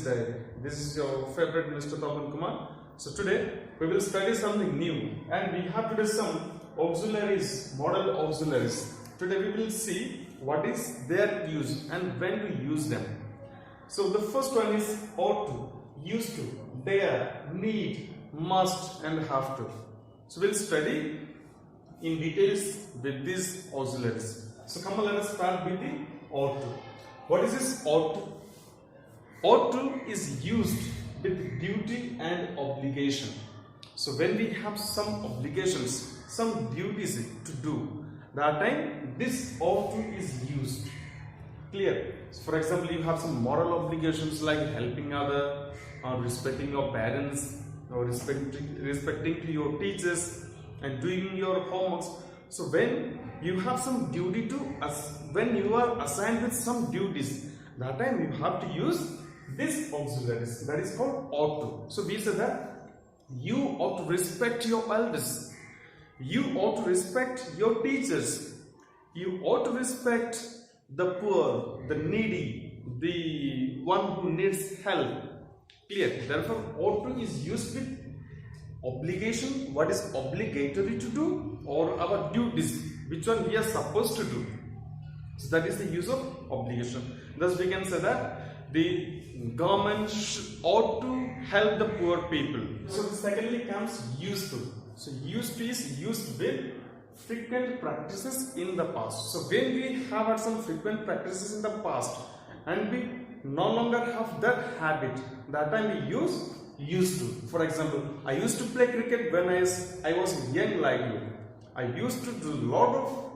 Day. This is your favorite Mr. Tapan Kumar. So today we will study something new and we have to do some auxiliaries, modal auxiliaries. Today we will see what is their use and when we use them. So the first one is ought to, used to, dare, need, must and have to. So we'll study in details with these auxiliaries. So come on, let us start with the ought to. What is this ought to? Ought to is used with duty and obligation. So when we have some obligations, some duties to do, that time this ought to is used. Clear? So for example, you have some moral obligations like helping other, or respecting your parents, or respecting to your teachers and doing your homeworks. So when you have some duty to when you are assigned with some duties, that time you have to use this auxiliaries, that is called ought to. So we say that you ought to respect your elders, you ought to respect your teachers, you ought to respect the poor, the needy, the one who needs help. Clear? Therefore ought to is used with obligation, what is obligatory to do, or our duties, which one we are supposed to do. So that is the use of obligation. Thus we can say that the government ought to help the poor people. So secondly comes used to. So used to is used with frequent practices in the past. So when we have had some frequent practices in the past and we no longer have that habit, that time we use used to. For example, I used to play cricket when I was young like you. I used to do a lot of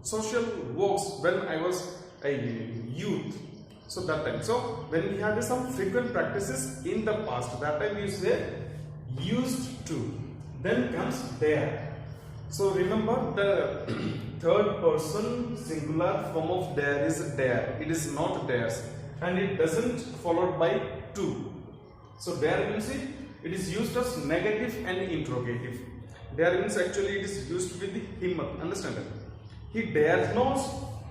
social works when I was a youth. So that time. So when we had some frequent practices in the past, that time you say used to. Then comes dare. So remember the third person singular form of dare is dare. It is not dares and it doesn't followed by to. So dare means it is used as negative and interrogative. Dare means actually it is used with the himmat. Understand that? He dares not.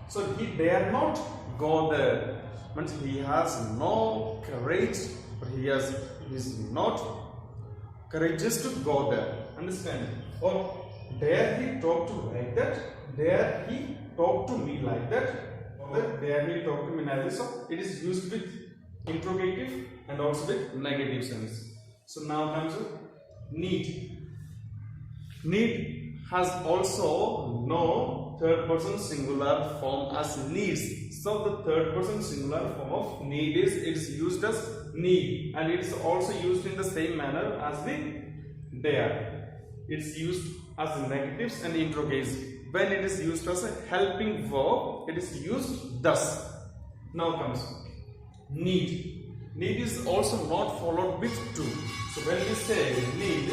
So he dare not go there. Means he has no courage, or he is not courageous to go there. Understand? Or dare he talk to like that? Dare he talk to me like that? Or dare he talk to me like this? So it is used with interrogative and also with negative sense. So now comes need. Need has also no third person singular form as needs. So the third person singular form of need is used as need, and it is also used in the same manner as the dare. It's used as the negatives and interrogatives. When it is used as a helping verb, it is used thus. Now comes need. Need is also not followed with to. So when we say need,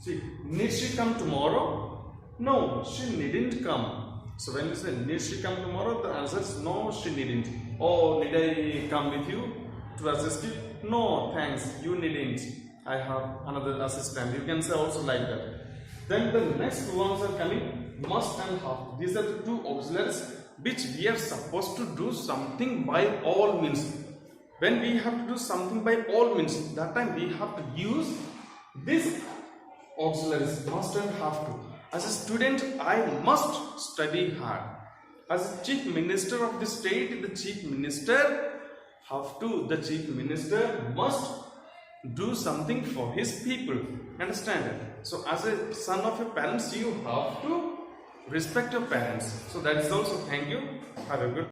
see, need she come tomorrow? No, she needn't come. So when we say need she come tomorrow, the answer is no, she needn't. Oh, need I come with you to assist you? No, thanks, you needn't. I have another assistant. You can say also like that. Then the next ones are coming must and have. These are the two auxiliaries which we are supposed to do something by all means. When we have to do something by all means, that time we have to use this auxiliaries must and have to. As a student, I must study hard. As a chief minister of the state, the chief minister have to. The chief minister must do something for his people. Understand it? So as a son of your parents, you have to respect your parents. So that is also. Thank you. Have a good